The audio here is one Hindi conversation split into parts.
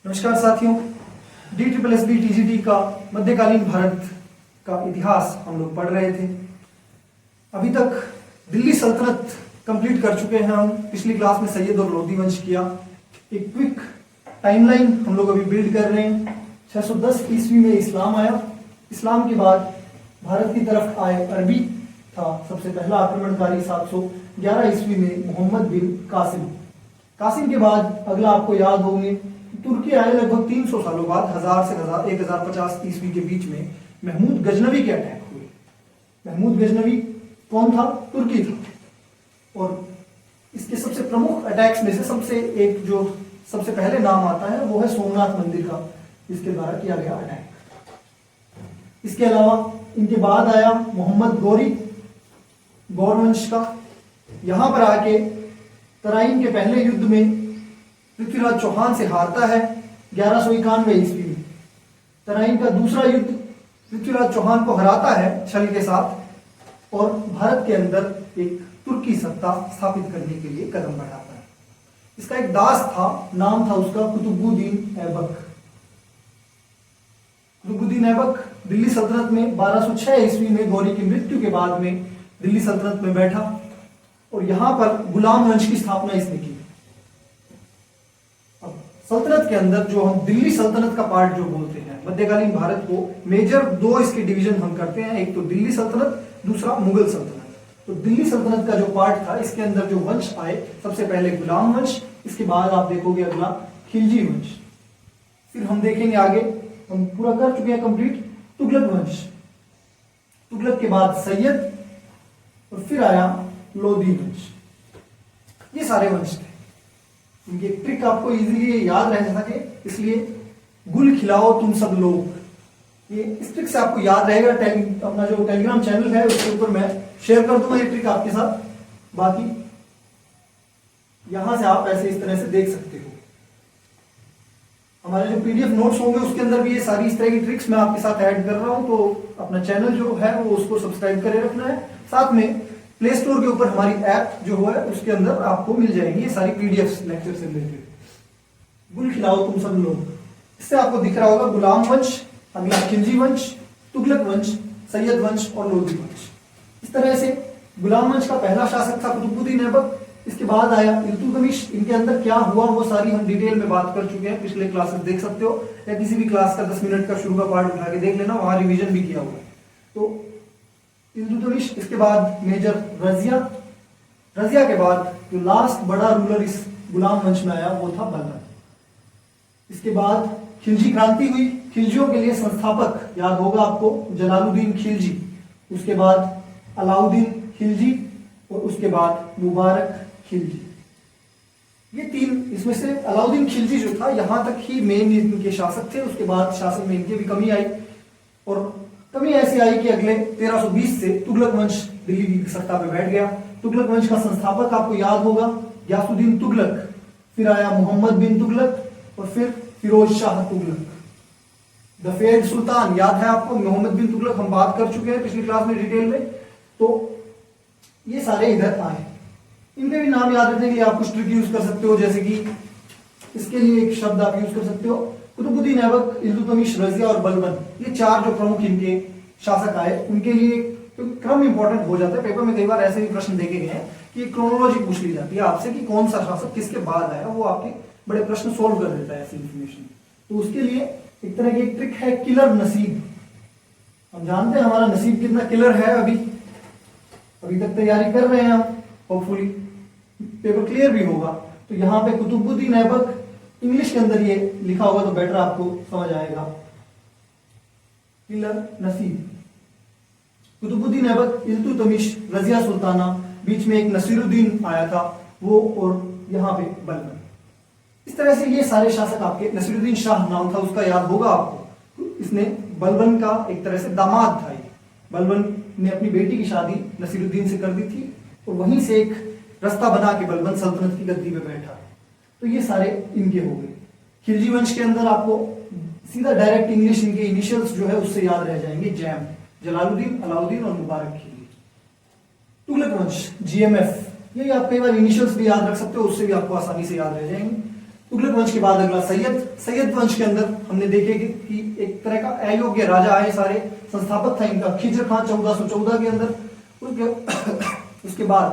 नमस्कार साथियों, DSSB TGT का मध्यकालीन भारत का इतिहास हम लोग पढ़ रहे थे। अभी तक दिल्ली सल्तनत कंप्लीट कर चुके हैं हम। पिछली क्लास में सैयद और लोधी वंश किया। एक क्विक टाइमलाइन हम लोग अभी बिल्ड कर रहे हैं। 610 ईस्वी में इस्लाम आया। इस्लाम के बाद भारत की तरफ आए अरबी था सबसे पहला आक्रमणकारी। 711 ईस्वी में मोहम्मद बिन कासिम के बाद अगला आपको याद होंगे तुर्की आए। लगभग 300 सालों बाद 1000 से 1050 ईस्वी के बीच में महमूद गजनवी के अटैक हुए। महमूद गजनवी कौन था? तुर्की था। और इसके सबसे प्रमुख अटैक्स में से सबसे पहले नाम आता है वो है सोमनाथ मंदिर का, इसके द्वारा किया गया अटैक। इसके अलावा इनके बाद आया मोहम्मद गौर वंश का। यहां पर आके तराइन के पहले युद्ध में पृथ्वीराज चौहान से हारता है 1191 ईस्वी में। तराइन का दूसरा युद्ध पृथ्वीराज चौहान को हराता है छल के साथ और भारत के अंदर एक तुर्की सत्ता स्थापित करने के लिए कदम बढ़ाता है। इसका एक दास था, नाम था उसका कुतुबुद्दीन ऐबक। कुतुबुद्दीन ऐबक दिल्ली सल्तनत में 1206 ईस्वी में गौरी की मृत्यु के बाद में दिल्ली सल्तनत में बैठा और यहां पर गुलाम वंश की स्थापना इसने की। अब सल्तनत के अंदर जो हम दिल्ली सल्तनत का पार्ट जो बोलते हैं, मध्यकालीन भारत को मेजर दो इसके डिवीजन हम करते हैं, एक तो दिल्ली सल्तनत, दूसरा मुगल सल्तनत। तो दिल्ली सल्तनत का जो पार्ट था इसके अंदर जो वंश आए, सबसे पहले गुलाम वंश, इसके बाद आप देखोगे अगला खिलजी वंश। फिर हम देखेंगे आगे, हम पूरा कर चुके हैं कंप्लीट, तुगलक वंश। तुगलक के बाद सैयद और फिर आया लोधी वंश। ये सारे वंश थे। इनकी एक ट्रिक आपको इजीली याद रह सके, इसलिए गुल खिलाओ तुम सब लोग, ये इस ट्रिक से आपको याद रहेगा। अपना जो टेलीग्राम चैनल है उसके ऊपर मैं शेयर कर दूंगा ये ट्रिक आपके साथ। बाकी यहां से आप ऐसे इस तरह से देख सकते हो। हमारे जो PDF नोट्स होंगे उसके अंदर भी ये सारी इस तरह की ट्रिक्स मैं आपके साथ ऐड कर रहा हूं। तो अपना चैनल जो है वो उसको सब्सक्राइब करे रखना है। साथ में प्ले स्टोर के ऊपर हमारी ऐप जो है उसके अंदर आपको मिल जाएंगी ये सारी PDFs लेक्चर से रिलेटेड। गुल खिलाओ तुम सब लोग, इससे आपको दिख रहा होगा गुलाम वंश, अगला खिलजी वंश, तुगलक वंश, सैयद वंश और लोधी वंश। इस तरह से गुलाम वंश का पहला शासक था कुतुबुद्दीन ऐबक। इसके बाद आया इल्तुतमिश। इनके अंदर क्या हुआ वो सारी हम डिटेल में बात कर चुके हैं, पिछले क्लासेस देख सकते हो, या किसी भी क्लास का 10 मिनट का शुरू का पार्ट उठा के देख लेना, वहां रिवीजन भी किया हुआ है। तो इल्तुतमिश, इसके बाद मेजर रजिया के बाद जो लास्ट बड़ा रूलर इस गुलाम वंश में आया वो था बलबन। इसके बाद खिलजी क्रांति हुई। खिलजियों के लिए संस्थापक याद होगा आपको जलालुद्दीन खिलजी, उसके बाद अलाउद्दीन खिलजी और उसके बाद मुबारक खिलजी। ये तीन, इसमें से अलाउद्दीन खिलजी जो था यहां तक ही मेन इनके शासक थे। उसके बाद शासन में इनकी भी कमी आई और कमी ऐसी आई कि अगले 1320 से तुगलक वंश दिल्ली की सत्ता पे बैठ गया। तुगलक वंश का संस्थापक आपको याद होगा गयासुद्दीन तुगलक, फिर आया मोहम्मद बिन तुगलक और फिर फिरोज शाह तुगलक, द फेयर्ड सुल्तान। याद है आपको मोहम्मद बिन तुगलक, हम बात कर चुके हैं पिछली क्लास में डिटेल में। तो ये सारे इधर आए। इनके भी नाम याद रखने के लिए आप कुछ ट्रिक यूज कर सकते हो, जैसे कि इसके लिए एक शब्द आप यूज कर सकते हो, कुतुबुद्दीन ऐबक, इल्तुतमिश, रजिया और बलबन। ये चार जो प्रमुख इनके शासक आए, उनके लिए क्रम इंपॉर्टेंट हो जाता है। पेपर में कई बार ऐसे भी प्रश्न देखे गए हैं कि क्रोनोलॉजी पूछ ली जाती है आपसे कि कौन सा शासक किसके बाद आया, वो आपके बड़े प्रश्न सोल्व कर देता है ऐसी इंफॉर्मेशन। तो उसके लिए एक तरह की एक ट्रिक है किलर नसीब। हम जानते हैं हमारा नसीब कितना किलर है। अभी तक तैयारी कर रहे हैं हम, होपफुली पेपर क्लियर भी होगा। तो यहाँ पे कुतुबुद्दीन ऐबक, इंग्लिश के अंदर ये लिखा होगा तो बेटर आपको समझ आएगा, किलर नसीब। कुतुबुद्दीन ऐबक, इल्तुतमिश, रजिया सुल्ताना, बीच में एक नसीरुद्दीन आया था वो, और यहाँ पे बलबन। इस तरह से ये सारे शासक आपके, नसीरुद्दीन शाह नाम था उसका, याद होगा आपको। इसने बलबन का एक तरह से दामाद था। बलबन ने अपनी बेटी की शादी नसीरुद्दीन से कर दी थी और वहीं से एक रास्ता बना के बलबन सल्तनत की गद्दी पे बैठा। तो ये सारे इनके हो गए। खिलजी वंश के अंदर आपको सीधा डायरेक्ट इंग्लिश इनके इनिशियल्स जो है उससे याद रह जाएंगे, जैम, जलालुद्दीन, अलाउद्दीन और मुबारक खिलजी। तुगलक वंश, GMF, ये आप कई बार इनिशियल्स भी याद रख सकते हो, उससे भी आपको आसानी से याद रह जाएंगे। तुगलक वंश के बाद अगला सैयद वंश के अंदर हमने देखे कि एक तरह का अयोग्य राजा आए सारे, संस्थापक था इनका खिज्र खान 1414 के अंदर। उसके बाद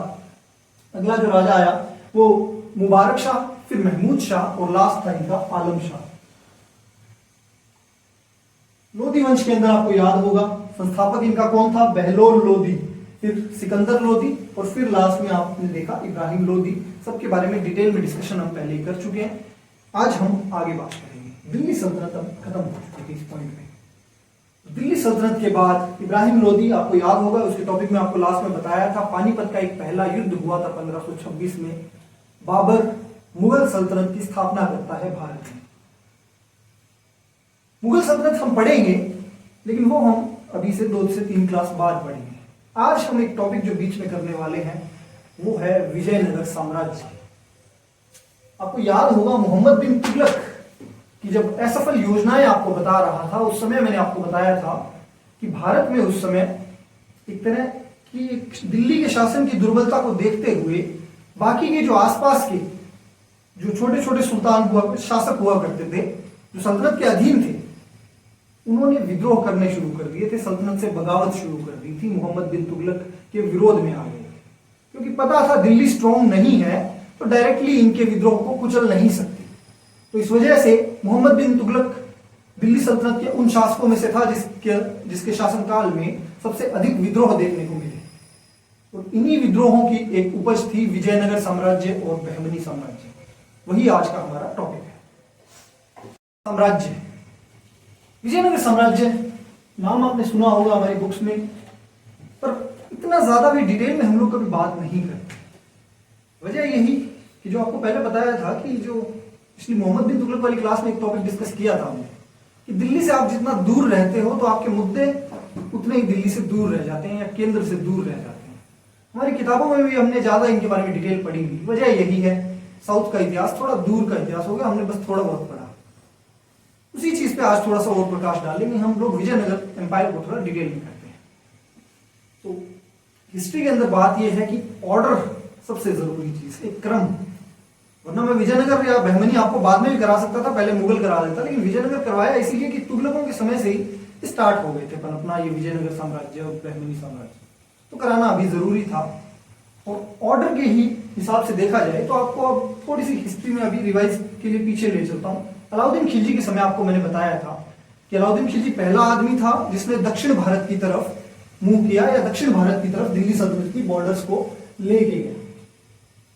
अगला जो राजा आया वो मुबारक शाह, फिर महमूद शाह और लास्ट था इनका आलम शाह। लोधी वंश के अंदर आपको याद होगा संस्थापक इनका कौन था, बहलोल लोधी, फिर सिकंदर लोधी और फिर लास्ट में आपने देखा इब्राहिम लोधी। सबके बारे में डिटेल में डिस्कशन हम पहले ही कर चुके हैं। आज हम आगे बात करेंगे। दिल्ली सल्तनत अब खत्म हो चुकी है इस पॉइंट पे। दिल्ली सल्तनत के बाद इब्राहिम लोधी आपको याद होगा, उसके टॉपिक में आपको लास्ट में बताया था, पानीपत का एक पहला युद्ध हुआ था 1526 में। बाबर मुगल सल्तनत की स्थापना करता है भारत में। मुगल सल्तनत हम पढ़ेंगे, लेकिन वो हम अभी से 2 से 3 क्लास बाद पढ़ेंगे। आज हम एक टॉपिक जो बीच में करने वाले हैं वो है विजयनगर साम्राज्य। आपको याद होगा मोहम्मद बिन तुगलक की जब असफल योजनाएं आपको बता रहा था, उस समय मैंने आपको बताया था कि भारत में उस समय एक तरह की दिल्ली के शासन की दुर्बलता को देखते हुए बाकी के जो आसपास के जो छोटे छोटे सुल्तान शासक हुआ करते थे, जो सल्तनत के अधीन थे, उन्होंने विद्रोह करने शुरू कर दिए थे, सल्तनत से बगावत शुरू कर दी थी, मोहम्मद बिन तुगलक के विरोध में आ गए, क्योंकि पता था दिल्ली स्ट्रांग नहीं है तो डायरेक्टली इनके विद्रोह को कुचल नहीं सकती। तो इस वजह से मोहम्मद बिन तुगलक दिल्ली सल्तनत के उन शासकों में से था जिसके शासनकाल में सबसे अधिक विद्रोह देखने को मिले। और इन्हीं विद्रोहों की एक उपज थी विजयनगर साम्राज्य और बहमनी साम्राज्य। वही आज का हमारा टॉपिक है। साम्राज्य, विजयनगर साम्राज्य नाम आपने सुना होगा हमारी बुक्स में, पर इतना ज्यादा भी डिटेल में हम लोग कभी बात नहीं करते। वजह यही कि जो आपको पहले बताया था कि जो पिछली मोहम्मद बिन तुगलक वाली क्लास में एक टॉपिक डिस्कस किया था हमने कि दिल्ली से आप जितना दूर रहते हो तो आपके मुद्दे उतने ही दिल्ली से दूर रह जाते हैं या केंद्र से दूर रह जाते हैं। हमारी किताबों में भी हमने ज्यादा इनके बारे में डिटेल पढ़ी हुई। वजह यही है, साउथ का इतिहास थोड़ा दूर का इतिहास हो गया, हमने बस थोड़ा बहुत पढ़ा। उसी चीज पे आज थोड़ा सा और प्रकाश डालेंगे। हम लोग विजयनगर एम्पायर को थोड़ा डिटेल में करते हैं। तो हिस्ट्री के अंदर बात यह है कि ऑर्डर सबसे जरूरी चीज है, क्रम। वरना मैं विजयनगर या बहमनी आपको बाद में भी करा सकता था, पहले मुगल करा देता, लेकिन विजयनगर करवाया इसीलिए कि तुगलकों के समय से ही स्टार्ट हो गए थे अपना ये विजयनगर साम्राज्य और बहमनी साम्राज्य, तो कराना अभी जरूरी था। और ऑर्डर के ही हिसाब से देखा जाए तो आपको अब थोड़ी सी हिस्ट्री में अभी रिवाइज के लिए पीछे ले चलता हूँ। अलाउद्दीन खिलजी के समय आपको मैंने बताया था कि अलाउद्दीन खिलजी पहला आदमी था जिसने दक्षिण भारत की तरफ मूव किया या दक्षिण भारत की तरफ दिल्ली सल्तनत की बॉर्डर्स को लेके गया।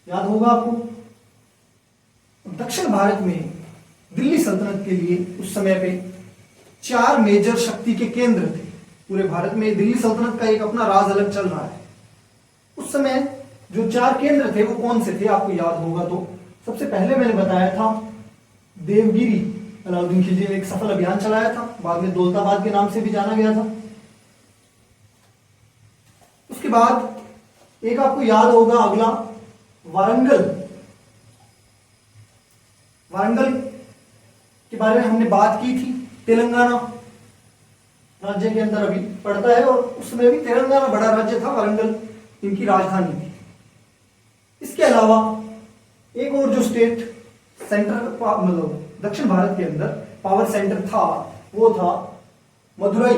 याद होगा आपको, दक्षिण भारत में दिल्ली सल्तनत के लिए उस समय पे 4 मेजर शक्ति के केंद्र थे। पूरे भारत में दिल्ली सल्तनत का एक अपना राज अलग चल रहा है। उस समय जो 4 केंद्र थे वो कौन से थे आपको याद होगा तो सबसे पहले मैंने बताया था देवगिरी। अलाउद्दीन खिलजी ने एक सफल अभियान चलाया था, बाद में दौलताबाद के नाम से भी जाना गया था। उसके बाद एक आपको याद होगा अगला वारंगल। वारंगल के बारे में हमने बात की थी, तेलंगाना राज्य के अंदर अभी पड़ता है और उस समय भी तेलंगाना बड़ा राज्य था, वारंगल इनकी राजधानी थी। इसके अलावा एक और जो स्टेट सेंटर मतलब दक्षिण भारत के अंदर पावर सेंटर था वो था मदुरई,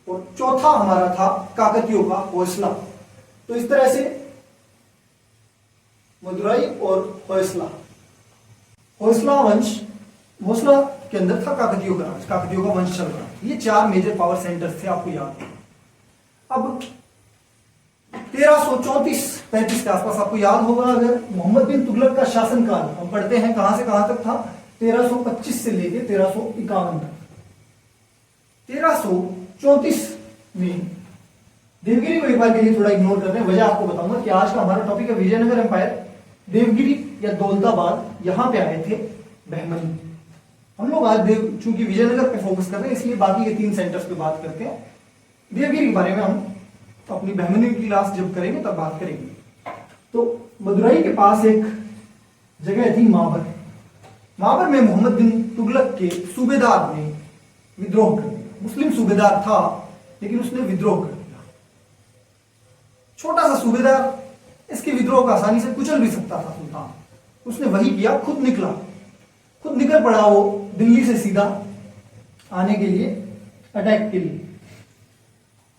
और चौथा हमारा था काकतियों का होयसला। तो इस तरह से मदुरई और होयसला वंश, होयसला के अंदर था काकतियों का राज, काकतियों का वंश चल रहा। ये 4 मेजर पावर सेंटर्स थे आपको याद है। अब 1334-35 के आसपास आपको याद होगा, अगर मोहम्मद बिन तुगलक का शासनकाल हम पढ़ते हैं कहां से कहां तक था, 1325 से लेकर 1351 तक। 1334 में देवगिरी को एक बार के लिए थोड़ा इग्नोर करते हैं, वजह आपको बताऊंगा कि आज का हमारा टॉपिक है विजयनगर एम्पायर। देवगिरी या दौलताबाद यहां पे आए थे बहमनी। हम लोग आज चूंकि विजयनगर पे फोकस कर रहे हैं इसलिए बाकी के 3 सेंटर्स पे बात करते हैं। देवगिरी के बारे में हम अपनी बहमनी की क्लास जब करेंगे तब बात करेंगे। तो मदुरई के पास एक जगह थी माबर। माबर में मोहम्मद बिन तुगलक के सूबेदार ने विद्रोह कर दिया। मुस्लिम सूबेदार था लेकिन उसने विद्रोह कर दिया। छोटा सा सूबेदार, इसके विद्रोह का आसानी से कुचल भी सकता था सुल्तान। उसने वही किया, खुद निकला खुद निकल पड़ा वो दिल्ली से सीधा आने के लिए, अटैक के लिए,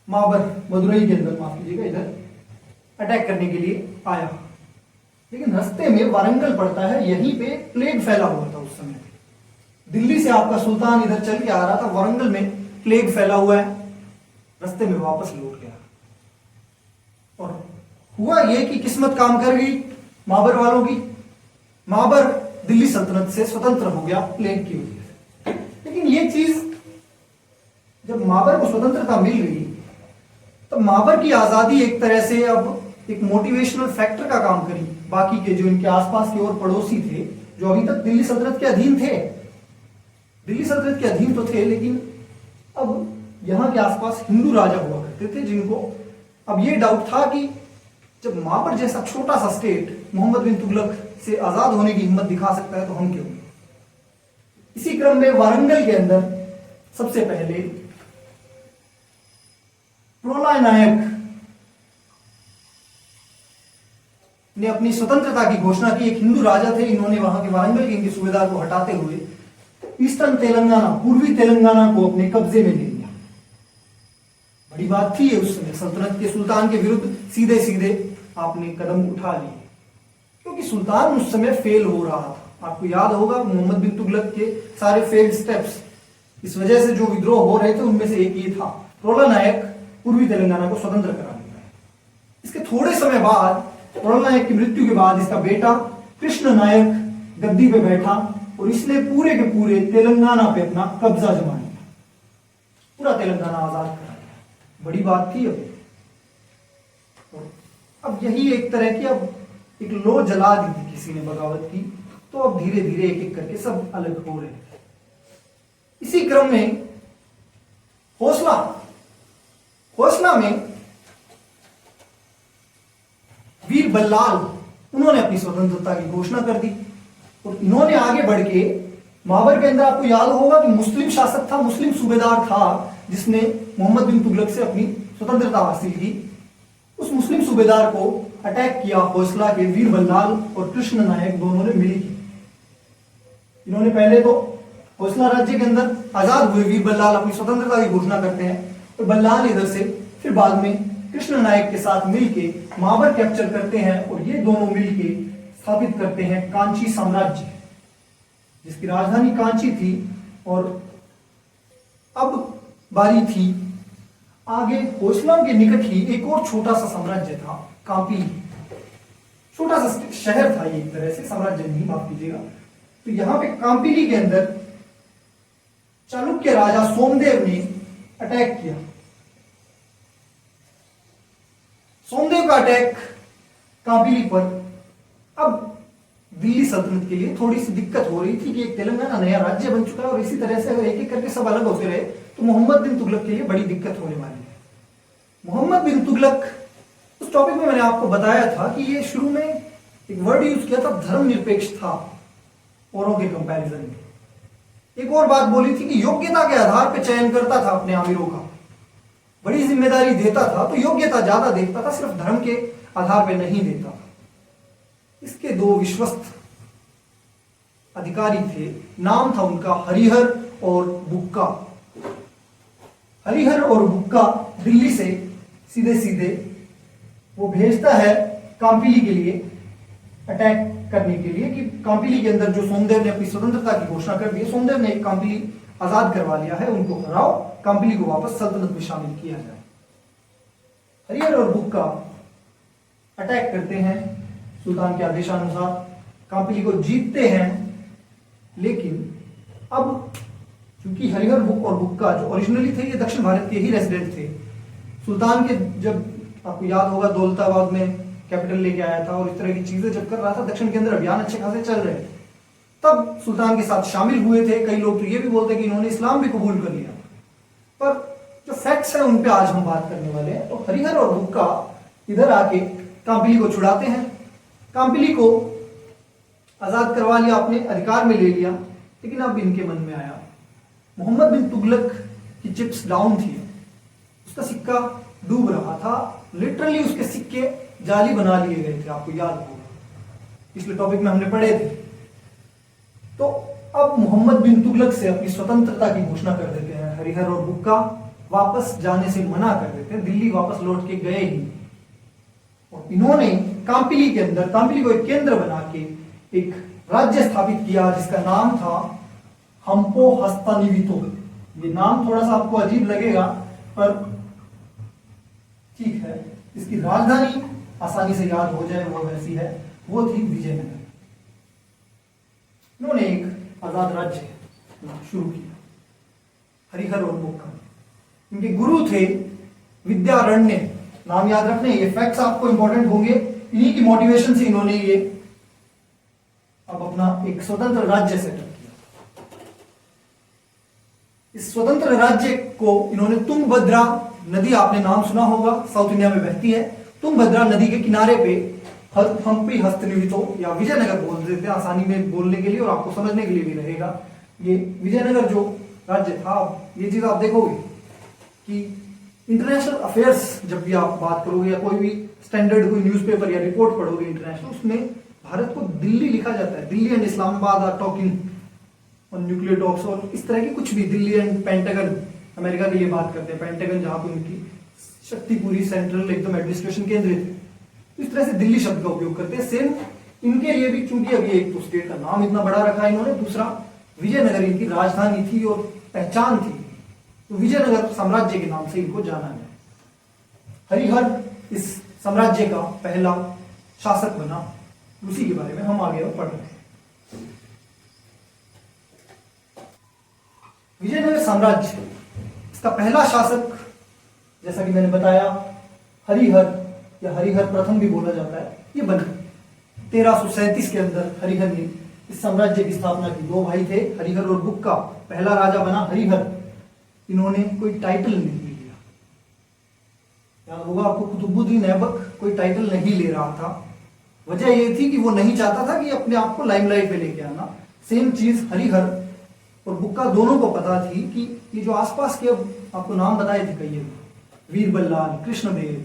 माबर मदुरई के अंदर, माफ कीजिएगा, इधर अटैक करने के लिए आया। लेकिन रास्ते में वारंगल पड़ता है, यहीं पे प्लेग फैला हुआ था उस समय। दिल्ली से आपका सुल्तान इधर चल के आ रहा था, वारंगल में प्लेग फैला हुआ है, रास्ते में वापस लौट गया। और हुआ ये कि किस्मत काम कर गई माबर वालों की, माबर दिल्ली सल्तनत से स्वतंत्र हो गया प्लेग की वजह से। लेकिन ये चीज जब माबर को स्वतंत्रता मिल गई, तब माबर की आजादी एक तरह से अब एक मोटिवेशनल फैक्टर का काम करी बाकी के जो इनके आसपास के और पड़ोसी थे, जो अभी तक दिल्ली सल्तनत के अधीन थे, दिल्ली सल्तनत के अधीन तो थे, लेकिन अब यहां के आसपास हिंदू राजा हुआ करते थे, जिनको अब ये डाउट था कि जब माबर जैसा छोटा सा स्टेट मोहम्मद बिन तुगलक से आजाद होने की हिम्मत दिखा सकता है, तो हम क्यों। इसी क्रम में वारंगल के अंदर सबसे पहले प्रोलाय नायक ने अपनी स्वतंत्रता की घोषणा की। एक हिंदू राजा थे, इन्होंने वहां के वारंगल के इनके सूबेदार को हटाते हुए ईस्टर्न तेलंगाना, पूर्वी तेलंगाना को अपने कब्जे में ले लिया। बड़ी बात थी ये उस समय, सल्तनत के सुल्तान के विरुद्ध सीधे सीधे आपने कदम उठा लिए, क्योंकि सुल्तान उस समय फेल हो रहा था। आपको याद होगा मोहम्मद बिन तुगलक के सारे फेल्ड स्टेप्स, इस वजह से जो विद्रोह हो रहे थे उनमें से एक ये था, प्रोला नायक पूर्वी तेलंगाना को स्वतंत्र करा देता है। इसके थोड़े समय बाद, प्रोला नायक की मृत्यु के बाद, इसका बेटा कृष्ण नायक गद्दी पे बैठा और इसने पूरे के पूरे तेलंगाना पे अपना कब्जा जमा लिया, पूरा तेलंगाना आजाद करा दिया। बड़ी बात थी। अब यही एक तरह की अब एक लो जला दी थी किसी ने बगावत की, तो अब धीरे धीरे एक एक करके सब अलग हो रहे थे। इसी क्रम में होसला में वीर बल्लाल, उन्होंने अपनी स्वतंत्रता की घोषणा कर दी और इन्होंने आगे बढ़ के माबर के अंदर, आपको याद होगा कि मुस्लिम शासक था, मुस्लिम सूबेदार था, जिसने मोहम्मद बिन तुगलक से अपनी स्वतंत्रता हासिल की। उस मुस्लिम सूबेदार को अटैक किया होसला के वीर बल्लाल और कृष्ण नायक दोनों ने मिलकर। इन्होंने पहले तो होसला राज्य के अंदर आजाद हुए वीर बल्लाल अपनी स्वतंत्रता की घोषणा करते हैं, और बल्लाल इधर से फिर बाद में कृष्ण नायक के साथ मिलके माबर कैप्चर करते हैं, और ये दोनों मिलके स्थापित करते हैं कांची साम्राज्य, जिसकी राजधानी कांची थी। और अब बारी थी आगे, होसला के निकट ही एक और छोटा सा साम्राज्य था, कांपिली, छोटा सा शहर था ये, एक तरह से साम्राज्य नहीं, माफ कीजिएगा। तो यहां पे कांपिली के अंदर चालुक्य राजा सोमदेव ने अटैक किया। सोमदेव का अटैक कांपिली पर, अब दिल्ली सल्तनत के लिए थोड़ी सी दिक्कत हो रही थी कि एक तेलंगाना नया राज्य बन चुका है, और इसी तरह से अगर एक एक करके सब अलग होते रहे तो मोहम्मद बिन तुगलक के लिए बड़ी दिक्कत होने वाली है। मोहम्मद बिन तुगलक, उस टॉपिक में मैंने आपको बताया था कि ये शुरू में एक वर्ड यूज किया था, धर्मनिरपेक्ष था औरों के कंपैरिजन में। एक और बात बोली थी कि योग्यता के आधार पर चयन करता था अपने आमिरों का, बड़ी जिम्मेदारी देता था तो योग्यता ज्यादा देखता था, सिर्फ धर्म के आधार पर नहीं देता था। इसके दो विश्वस्त अधिकारी थे, नाम था उनका हरिहर और बुक्का। हरिहर और बुक्का दिल्ली से सीधे सीधे वो भेजता है कांपिली के लिए अटैक करने के लिए, कि कांपिली के अंदर जो सोमदेव ने अपनी स्वतंत्रता की घोषणा कर दी, सोमदेव ने एक कांपिली आजाद करवा लिया है, उनको हराओ, कांपिली को वापस सल्तनत में शामिल किया जाए। हरिहर और बुक्का अटैक करते हैं सुल्तान के आदेशानुसार, कांपिली को जीतते हैं। लेकिन अब क्योंकि हरिहर बुक और बुक्का जो ओरिजिनली थे, ये दक्षिण भारत के ही रेजिडेंट थे, सुल्तान के, जब आपको याद होगा दौलताबाद में कैपिटल लेके आया था और इस तरह की चीजें जब कर रहा था, दक्षिण के अंदर अभियान अच्छे खासे चल रहे थे, तब सुल्तान के साथ शामिल हुए थे। कई लोग तो ये भी बोलते हैं कि इन्होंने इस्लाम भी कबूल कर लिया, पर जो फैक्ट्स हैं उन पे आज हम बात करने वाले हैं। तो हरिहर और बुक्का इधर आके कांपिली को छुड़ाते हैं, कांपिली को आजाद करवा लिया, अपने अधिकार में ले लिया। लेकिन अब इनके मन में आया, मोहम्मद बिन तुगलक की चिप्स डाउन थी, उसका सिक्का डूब रहा था, लिटरली उसके सिक्के जाली बना लिए गए थे, आपको याद होगा, पिछले टॉपिक में हमने पढ़े थे। तो अब मोहम्मद बिन तुगलक से अपनी स्वतंत्रता की घोषणा कर देते हैं। हरिहर और बुक्का वापस जाने से मना कर देते हैं, दिल्ली वापस लौट के गए ही। और इन्होंने काम्पिली के अंदर, काम्पिली को एक केंद्र बना के एक राज्य स्थापित किया जिसका नाम था हम्पो हस्तनिवितो। ये नाम थोड़ा सा आपको अजीब लगेगा पर ठीक है, इसकी राजधानी आसानी से याद हो जाए वो वैसी है, वो थी विजयनगर। इन्होंने एक आजाद राज्य शुरू किया, हरिहर और बुक्का। इनके गुरु थे विद्यारण्य, नाम याद रखने, ये फैक्ट्स आपको इंपॉर्टेंट होंगे। इन्हीं की मोटिवेशन से इन्होंने ये अब अपना एक स्वतंत्र राज्य सेटअप किया। इस स्वतंत्र राज्य को इन्होंने तुंगभद्रा नदी, आपने नाम सुना होगा, साउथ इंडिया में बहती है। तुंगभद्रा नदी के किनारे पे हम्पी हस्तनिवितो या विजयनगर बोल देते हैं आसानी में बोलने के लिए और आपको समझने के लिए भी रहेगा। ये विजयनगर जो राज्य था, ये चीज आप देखोगे कि इंटरनेशनल अफेयर्स जब भी आप बात करोगे या कोई भी स्टैंडर्ड कोई न्यूज़पेपर या रिपोर्ट पढ़ोगे इंटरनेशनल, उसमें भारत को दिल्ली लिखा जाता है। Delhi and Islamabad are talking on nuclear talks, और इस तरह की कुछ भी, दिल्ली एंड पेंटागन, अमेरिका के लिए बात करते हैं, पेंटागन जहां पे उनकी शक्ति पूरी सेंट्रल एकदम एडमिनिस्ट्रेशन केंद्रित है, इस तरह से दिल्ली शब्द का उपयोग करते हैं। सेम इनके लिए भी, चूंकि अभी एक तो स्टेट का नाम इतना बड़ा रखा है इन्होंने, दूसरा विजयनगर इनकी राजधानी थी और पहचान थी, तो विजयनगर साम्राज्य के नाम से इनको जाना गया। हरिहर इस साम्राज्य का पहला शासक बना, उसी के बारे में हम आगे पढ़ रहे हैं। विजयनगर साम्राज्य, इसका पहला शासक जैसा कि मैंने बताया हरिहर या हरिहर प्रथम भी बोला जाता है, ये बना 1337 के अंदर हरिहर ने इस साम्राज्य की स्थापना की। दो भाई थे, हरिहर और बुक्का। पहला राजा बना हरिहर। इन्होंने कोई टाइटल नहीं लिया, याद होगा आपको, कुतुबुद्दीन ऐबक कोई टाइटल नहीं ले रहा था। वजह यह थी कि वो नहीं चाहता था कि अपने आप को लाइमलाइट पे लेके आना। सेम चीज हरिहर और बुक्का दोनों को पता थी कि ये जो आसपास के, अब आपको नाम बताए थे कई, वीर बल्लाल, कृष्णदेव,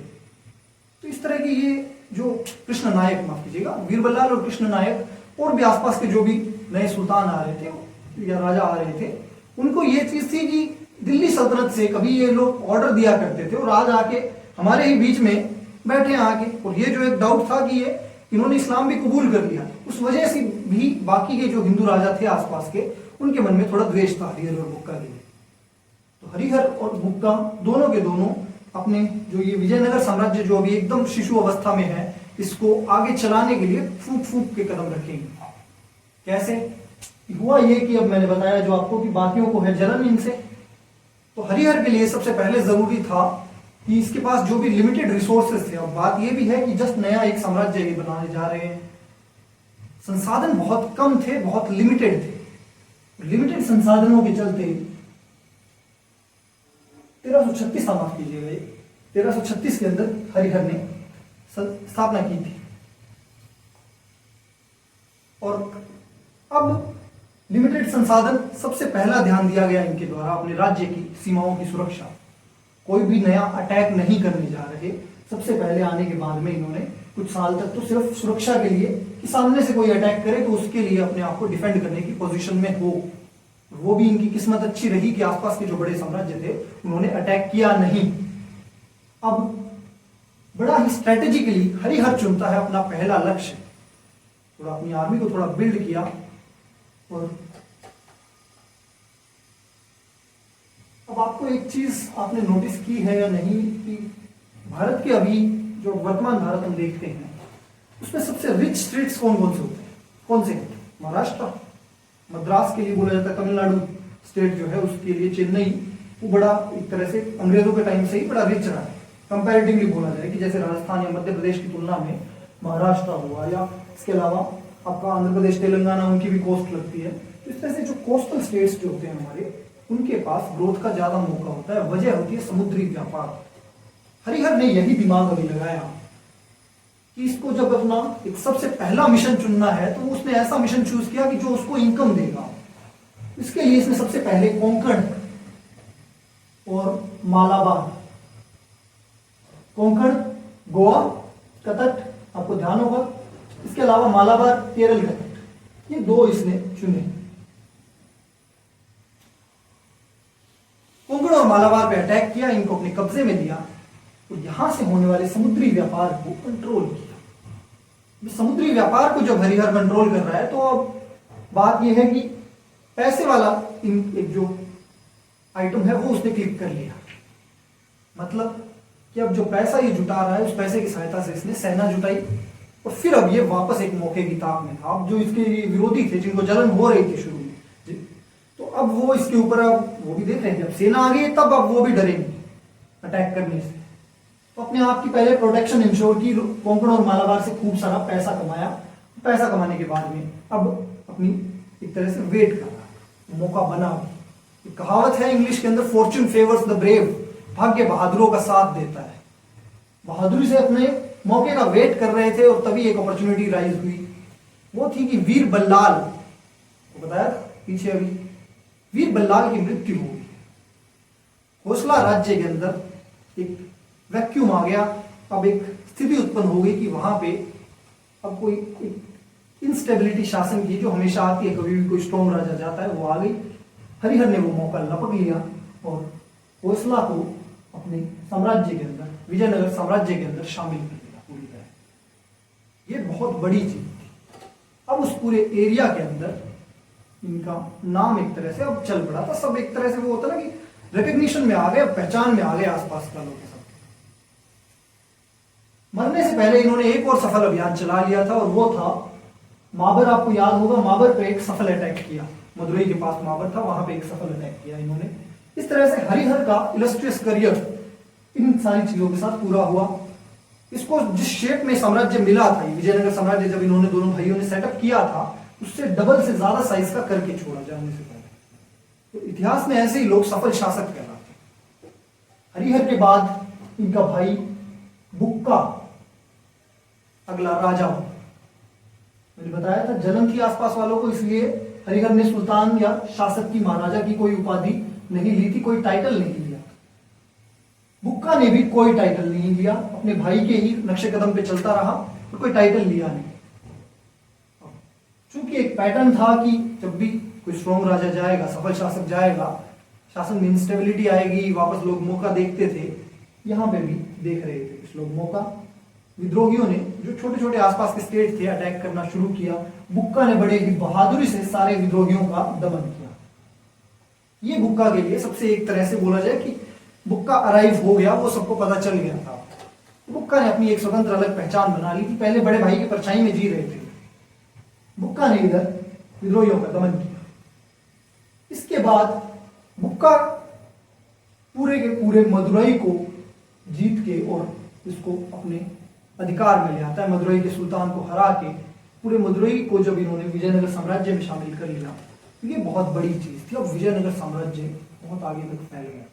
तो इस तरह के ये जो कृष्ण नायक, माफ कीजिएगा, वीर बल्लाल और कृष्ण नायक और भी आसपास के जो भी नए सुल्तान आ रहे थे या राजा आ रहे थे, उनको ये चीज थी कि दिल्ली सल्तनत से कभी ये लोग ऑर्डर दिया करते थे और आज आके हमारे ही बीच में बैठे आके, और ये जो एक डाउट था कि ये इन्होंने इस्लाम भी कबूल कर लिया, उस वजह से भी बाकी के जो हिंदू राजा थे आसपास के, उनके मन में थोड़ा द्वेष था हरिहर और बुक्का के लिए। तो हरिहर और बुक्का दोनों के दोनों अपने जो ये विजयनगर साम्राज्य जो अभी एकदम शिशु अवस्था में है, इसको आगे चलाने के लिए फूक फूक के कदम रखेंगे। कैसे हुआ ये कि अब मैंने बताया जो आपको कि बाकियों को है जलन इनसे, तो हरिहर के लिए सबसे पहले जरूरी था कि इसके पास जो भी लिमिटेड रिसोर्सेस थे, अब बात ये भी है कि जस्ट नया एक साम्राज्य ये बनाने जा रहे हैं, संसाधन बहुत कम थे, बहुत लिमिटेड थे। लिमिटेड संसाधनों के चलते 1336, माफ कीजिएगा, 1336 के अंदर हरिहर ने स्थापना की थी। और अब लिमिटेड संसाधन, सबसे पहला ध्यान दिया गया इनके द्वारा अपने राज्य की सीमाओं की सुरक्षा। कोई भी नया अटैक नहीं करने जा रहे। सबसे पहले आने के बाद में इन्होंने कुछ साल तक तो सिर्फ सुरक्षा के लिए कि सामने से कोई अटैक करे तो उसके लिए अपने आप को डिफेंड करने की पोजीशन में हो। वो भी इनकी किस्मत अच्छी रही कि आसपास के जो बड़े साम्राज्य थे उन्होंने अटैक किया नहीं। अब बड़ा ही स्ट्रेटेजिकली हरिहर चुनता है अपना पहला लक्ष्य, थोड़ा अपनी आर्मी को थोड़ा बिल्ड किया। और अब आपको एक चीज आपने नोटिस की है या नहीं कि भारत के अभी जो वर्तमान भारत हम देखते हैं उसमें सबसे रिच स्टेट्स कौन कौन से होते हैं? कौन से? महाराष्ट्र, मद्रास के लिए बोला जाता है, तमिलनाडु स्टेट जो है उसके लिए चेन्नई, वो बड़ा एक तरह से अंग्रेजों के टाइम से ही बड़ा रिच रहा है। कंपैरेटिवली बोला जाए कि जैसे राजस्थान या मध्य प्रदेश की तुलना में महाराष्ट्र हुआ, या इसके अलावा आपका आंध्र प्रदेश, तेलंगाना, उनकी भी कोस्ट लगती है। तो इस तरह से जो कोस्टल स्टेट्स जो होते हैं हमारे, उनके पास ग्रोथ का ज्यादा मौका होता है। वजह होती है समुद्री व्यापार। हरिहर ने यही दिमाग अभी लगाया कि इसको जब अपना एक सबसे पहला मिशन चुनना है तो उसने ऐसा मिशन चूज किया कि जो उसको इनकम देगा। इसके लिए इसने सबसे पहले कोंकण और मालाबार, कोंकण गोवा का तट आपको ध्यान होगा, इसके अलावा मालाबार केरल का तट, ये दो इसने चुने। मालाबार पे अटैक किया, इनको अपने कब्जे में लिया और यहां से होने वाले समुद्री व्यापार को कंट्रोल किया। समुद्री व्यापार को जब हरिहर कंट्रोल कर रहा है तो अब बात यह है कि पैसे वाला एक जो आइटम है वो उसने क्लिक कर लिया। मतलब कि अब जो पैसा ये जुटा रहा है उस पैसे की सहायता से इसने सेना जुटाई और फिर अब ये वापस एक मौके की ताक में था। अब जो इसके विरोधी थे, जिनको जलन हो रही थी शुरू में, तो अब वो इसके ऊपर अब वो भी देख रहे थे, अब सेना आ गई है तब अब वो भी डरेंगे अटैक करने से। तो अपने आप की पहले प्रोटेक्शन इंश्योर की, कोंकण और मालाबार से खूब सारा पैसा कमाया। पैसा कमाने के बाद में अब अपनी एक तरह से वेट कर रहा, मौका बना। कहावत है इंग्लिश के अंदर, फॉर्च्यून फेवर्स द ब्रेव, भाग्य बहादुरों का साथ देता है। बहादुरी से अपने मौके का वेट कर रहे थे और तभी एक अपॉर्चुनिटी राइज हुई। वो थी कि वीर बल्लाल को बताया था पीछे अभी, वीर बल्लाल की मृत्यु हो गई। खोसला राज्य के अंदर एक वैक्यूम आ गया। अब एक स्थिति उत्पन्न हो गई कि वहां पे अब कोई इंस्टेबिलिटी शासन की जो हमेशा आती है, कभी भी कोई स्ट्रॉन्ग राजा जाता है, वो आ गई। हरिहर ने वो मौका लपक लिया और खोसला को अपने साम्राज्य के अंदर, विजयनगर साम्राज्य के अंदर शामिल कर दिया पूरी तरह। ये बहुत बड़ी चीज थी। अब उस पूरे एरिया के अंदर इनका नाम एक तरह से अब चल पड़ा था। सब एक तरह से वो होता ना कि रिकग्निशन में आ गए, पहचान में आ गए आसपास का लोग। मरने से पहले इन्होंने एक और सफल अभियान चला लिया था और वो था माबर। आपको याद होगा, माबर पे एक सफल अटैक किया। मदुरई के पास माबर था, वहां पे एक सफल अटैक किया इन्होंने। इस तरह से हरिहर का इलस्ट्रियस करियर इन सारी चीजों के साथ पूरा हुआ। इसको जिस शेप में साम्राज्य मिला था, विजयनगर साम्राज्य जब इन्होंने दोनों भाइयों ने सेटअप किया था, उससे डबल से ज्यादा साइज का करके छोड़ा जाने से पहले। तो इतिहास में ऐसे ही लोग सफल शासक कहलाते। हरिहर के बाद इनका भाई बुक्का अगला राजा। मैंने बताया था जलन थी आसपास वालों को, इसलिए हरिहर ने सुल्तान या शासक की, महाराजा की कोई उपाधि नहीं ली थी, कोई टाइटल नहीं लिया। बुक्का ने भी कोई टाइटल नहीं लिया, अपने भाई के ही नक्शे कदम पे चलता रहा और कोई टाइटल लिया नहीं। चूंकि एक पैटर्न था कि जब भी कोई स्ट्रॉन्ग राजा जाएगा, सफल शासक जाएगा, शासन में इंस्टेबिलिटी आएगी, वापस लोग मौका देखते थे। यहां पे भी देख रहे थे कुछ लोग मौका। विद्रोहियों ने, जो छोटे छोटे आसपास के स्टेट थे, अटैक करना शुरू किया। बुक्का ने बड़े ही बहादुरी से सारे विद्रोहियों का दमन किया। ये बुक्का के लिए सबसे एक तरह से बोला जाए कि बुक्का अराइव हो गया, वो सबको पता चल गया था। बुक्का ने अपनी एक स्वतंत्र अलग पहचान बना ली थी। पहले बड़े भाई की परछाई में जी रहे थे। बुक्का ने इधर विद्रोहियों का दमन किया। इसके बाद बुक्का पूरे के पूरे मदुरई को जीत के और इसको अपने अधिकार में ले आता है। मदुरई के सुल्तान को हरा के पूरे मदुरई को जब इन्होंने विजयनगर साम्राज्य में शामिल कर लिया, तो ये बहुत बड़ी चीज थी। अब विजयनगर साम्राज्य बहुत आगे तक फैल गया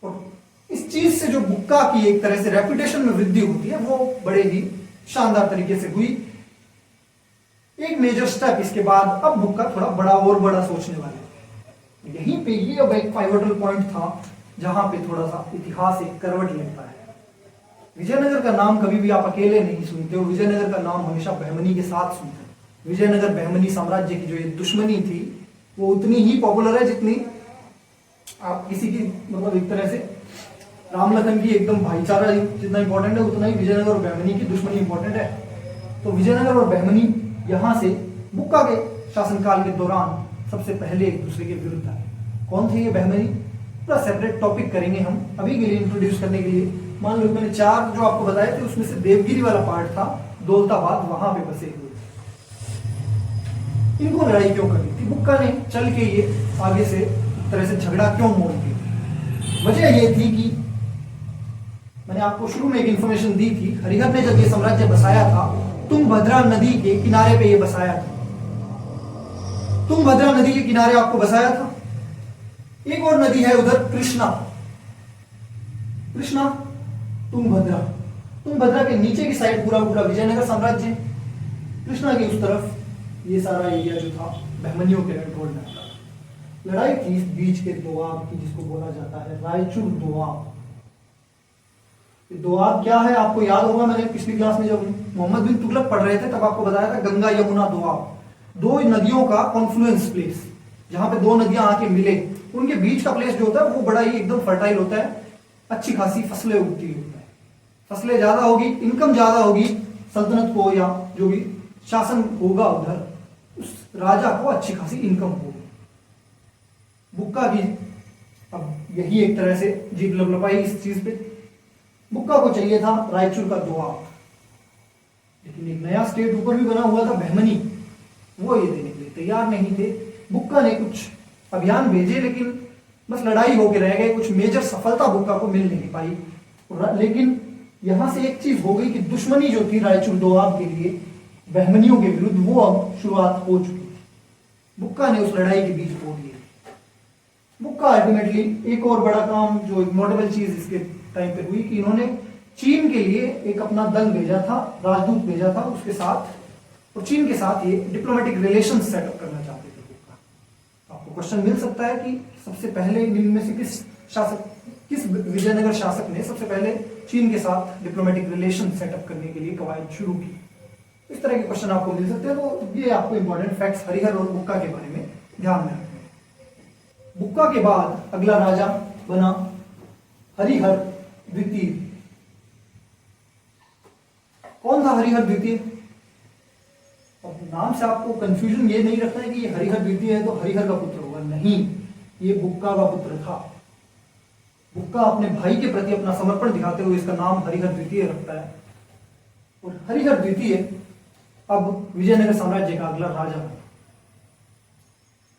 और इस चीज से जो बुक्का की एक तरह से रेपुटेशन में वृद्धि होती है, वो बड़े ही शानदार तरीके से हुई। एक मेजर स्टेप इसके बाद अब बुक्का थोड़ा बड़ा और बड़ा सोचने वाले। यहीं पे ये अब एक पाइवटल पॉइंट था जहां पे थोड़ा सा इतिहास एक करवट लेता है। विजयनगर का नाम कभी भी आप अकेले नहीं सुनते हो, विजयनगर का नाम हमेशा बहमनी के साथ सुनते हो। विजयनगर बहमनी साम्राज्य की जो ये दुश्मनी थी वो उतनी ही पॉपुलर है जितनी आप किसी की, मतलब एक तरह से राम लखन की एकदम भाईचारा जितना इंपॉर्टेंट है, उतना ही विजयनगर और बहमनी की दुश्मनी इंपॉर्टेंट है। तो विजयनगर और बहमनी यहां से बुक्का के शासनकाल के दौरान सबसे पहले एक दूसरे के विरुद्ध आए। कौन थे ये बहमनी, पूरा सेपरेट टॉपिक करेंगे हम। अभी के लिए इंट्रोड्यूस करने के लिए मान लो मैंने 4 जो आपको बताए थे, उसमें से देवगिरी वाला पार्ट था, दौलताबाद, वहां पे बसे हुए। इनको लड़ाई क्यों करनी थी, बुक्का ने चल के ये आगे से एक तरह से झगड़ा क्यों मोड़ दिया? वजह ये थी कि मैंने आपको शुरू में एक इंफॉर्मेशन दी थी, हरिहर ने जब ये साम्राज्य बसाया था, तुंगभद्रा नदी के किनारे पे ये बसाया था। तुंगभद्रा नदी के किनारे आपको बसाया था। एक और नदी है उधर, कृष्णा, तुंगभद्रा के नीचे की साइड पूरा पूरा विजयनगर साम्राज्य, कृष्णा की उस तरफ ये सारा एरिया जो था बहमनियों के कंट्रोल में आता था। लड़ाई थी इस बीच के दोआब की, जिसको बोला जाता है रायचूर दोआब। दोआब क्या है आपको याद होगा, मैंने पिछली क्लास में जब मोहम्मद बिन तुगलक पढ़ रहे थे तब आपको बताया था, गंगा यमुना दोआब, 2 नदियों का कॉन्फ्लुएंस प्लेस। जहां पे दो नदियां आके मिले, उनके बीच का प्लेस जो होता है वो बड़ा ही एकदम फर्टाइल होता है, अच्छी खासी फसलें उगती होता है। फसलें ज्यादा होगी, इनकम ज्यादा होगी, सल्तनत को या जो भी शासन होगा उधर, उस राजा को अच्छी खासी इनकम होगी। बुक्का की अब यही एक तरह से जीत लपलपाई इस चीज पे। बुक्का को चाहिए था रायचूर का दोआब, लेकिन एक नया स्टेट ऊपर भी बना हुआ था बहमनी, वो ये देने के लिए तैयार नहीं थे। बुक्का ने कुछ अभियान भेजे, लेकिन बस लड़ाई होके रह गए, कुछ मेजर सफलता बुक्का को मिल नहीं पाई। लेकिन यहां से एक चीज हो गई कि दुश्मनी जो थी रायचूर दोआब के लिए बहमनियों के विरुद्ध, वो अब शुरुआत हो चुकी थी। बुक्का ने उस लड़ाई के बीज बो दिए। बुक्का अल्टीमेटली एक और बड़ा काम, जो एक नोटेबल चीज इसके टाइम पे हुई, कि इन्होंने चीन के लिए एक अपना दल भेजा था, राजदूत भेजा था उसके साथ, और चीन के साथ ये डिप्लोमेटिक रिलेशन सेटअप करना चाहते थे बुक्का। आपको क्वेश्चन मिल सकता है कि सबसे पहले इनमें से किस विजयनगर शासक ने सबसे पहले चीन के साथ डिप्लोमेटिक रिलेशन सेटअप करने के लिए कवायद शुरू की। इस तरह के क्वेश्चन आपको मिल सकते हैं, तो ये आपको इंपॉर्टेंट फैक्ट्स हरिहर और बुक्का के बारे में ध्यान में रखना है। बुक्का के बाद अगला राजा बना हरिहर द्वितीय। कौन था हरिहर द्वितीय? अब नाम से आपको कंफ्यूजन ये नहीं रखना है कि ये हरिहर द्वितीय है तो हरिहर का पुत्र होगा, नहीं, ये बुक्का का पुत्र था। बुक्का अपने भाई के प्रति अपना समर्पण दिखाते हुए इसका नाम हरिहर द्वितीय रखता है। और हरिहर द्वितीय अब विजयनगर साम्राज्य का अगला राजा बना।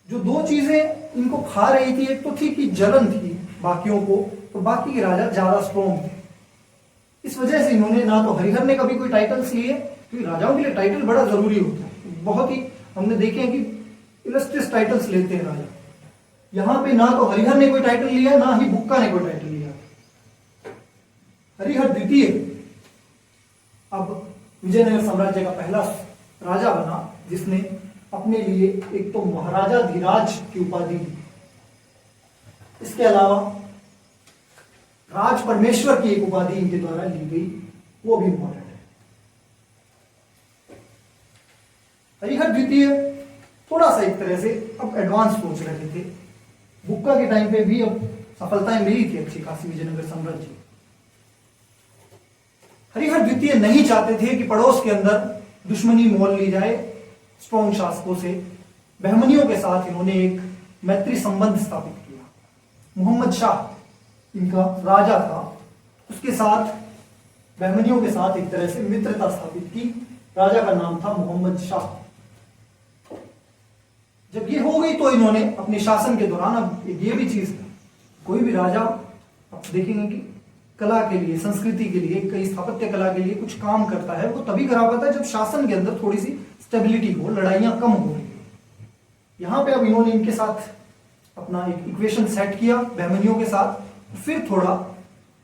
जो दो चीजें इनको खा रही थी, एक तो थी कि जलन थी बाकियों को, तो बाकी के राजा ज्यादा स्ट्रॉन्ग थे। इस वजह से इन्होंने, ना तो हरिहर ने कभी कोई टाइटल्स लिए, क्योंकि राजाओं के लिए टाइटल बड़ा जरूरी होता है, बहुत ही हमने देखे हैं कि इलस्ट्रियस टाइटल्स लेते हैं राजा। यहां पे ना तो हरिहर ने कोई टाइटल लिया, ना ही बुक्का ने कोई टाइटल लिया। हरिहर द्वितीय अब विजयनगर साम्राज्य का पहला राजा बना, जिसने अपने लिए एक तो महाराजा धीराज की उपाधि ली, इसके अलावा राज परमेश्वर की एक उपाधि इनके द्वारा ली गई, वो भी इंपॉर्टेंट है। हरिहर द्वितीय थोड़ा सा एक तरह से अब एडवांस सोच रहे थे। बुक्का के टाइम पे भी अब सफलताएं मिली थी अच्छी खासी विजयनगर साम्राज्य। हरिहर द्वितीय नहीं चाहते थे कि पड़ोस के अंदर दुश्मनी मोल ली जाए स्ट्रॉन्ग शासकों से। बहमनियों के साथ इन्होंने एक मैत्री संबंध स्थापित किया। मोहम्मद शाह इनका राजा था, उसके साथ बहमनियों के साथ एक तरह से मित्रता स्थापित की। राजा का नाम था मोहम्मद शाह। जब ये हो गई तो इन्होंने अपने शासन के दौरान, अब ये भी चीज है, कोई भी राजा आप देखेंगे कि कला के लिए, संस्कृति के लिए, कई स्थापत्य कला के लिए कुछ काम करता है, वो तभी करा पाता है जब शासन के अंदर थोड़ी सी स्टेबिलिटी हो, लड़ाइयां कम हो रही हो। यहां पे अब इन्होंने इनके साथ अपना एक इक्वेशन सेट किया बहमनियों के साथ, फिर थोड़ा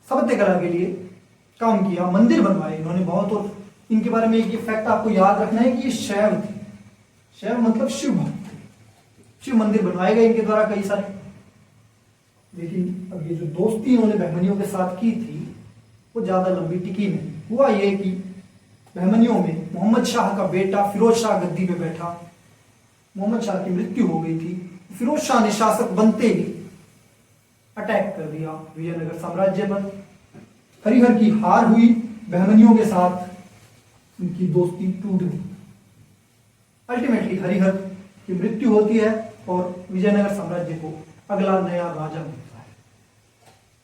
स्थापत्य कला के लिए काम किया, मंदिर बनवाए इन्होंने बहुत। और इनके बारे में एक फैक्ट आपको याद रखना है कि ये शैव थे। शैव मतलब शिव भक्त, शिव मंदिर बनवाए गए इनके द्वारा कई सारे। लेकिन अब ये जो दोस्ती इन्होंने बहमनियों के साथ की थी वो ज्यादा लंबी टिकी नहीं। हुआ ये कि बहमनियों में मोहम्मद शाह का बेटा फिरोज शाह गद्दी पे बैठा, मोहम्मद शाह की मृत्यु हो गई थी। फिरोज शाह ने शासक बनते ही अटैक कर दिया विजयनगर साम्राज्य पर। हरिहर की हार हुई, बहमनियों के साथ उनकी दोस्ती टूट गई। अल्टीमेटली हरिहर की मृत्यु होती है और विजयनगर साम्राज्य को अगला नया राजा मिलता है।